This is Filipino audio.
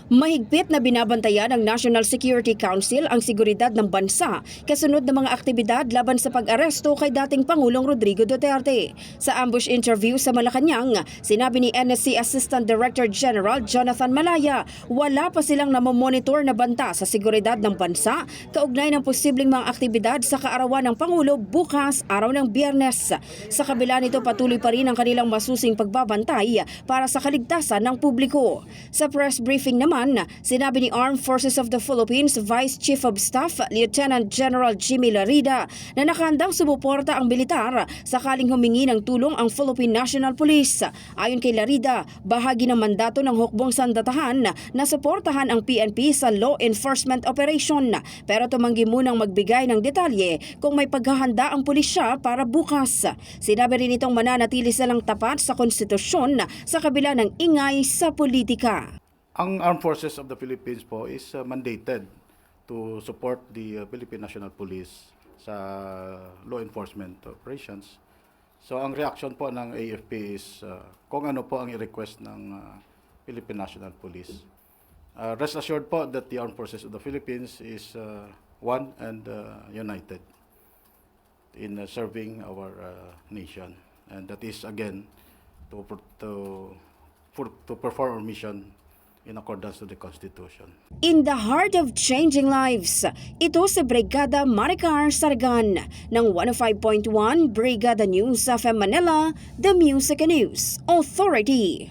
Mahigpit na binabantayan ng National Security Council ang seguridad ng bansa kasunod ng mga aktibidad laban sa pag-aresto kay dating Pangulong Rodrigo Duterte. Sa ambush interview sa Malacanang, sinabi ni NSC Assistant Director General Jonathan Malaya, wala pa silang namomonitor na banta sa seguridad ng bansa kaugnay ng posibleng mga aktibidad sa kaarawan ng Pangulo bukas, araw ng Biyernes. Sa kabila nito, patuloy pa rin ang kanilang masusing pagbabantay para sa kaligtasan ng publiko. Sa press briefing naman, sinabi ni Armed Forces of the Philippines Vice Chief of Staff Lieutenant General Jimmy Larida na nakahandang sumuporta ang militar sakaling humingi ng tulong ang Philippine National Police. Ayon kay Larida, bahagi ng mandato ng hukbong sandatahan na suportahan ang PNP sa law enforcement operation, pero tumanggi munang magbigay ng detalye kung may paghahanda ang pulisya para bukas. Sinabi rin itong mananatili silang tapat sa konstitusyon sa kabila ng ingay sa politika. Ang Armed Forces of the Philippines po is mandated to support the Philippine National Police sa law enforcement operations. So ang reaction po ng AFP is kung ano po ang i-request ng Philippine National Police. Rest assured po that the Armed Forces of the Philippines is one and united in serving our nation. And that is again to perform our mission in accordance to the Constitution. In the heart of changing lives, ito si Brigada Maricar Sargan ng 105.1 Brigada News FM Manila, The Music and News Authority.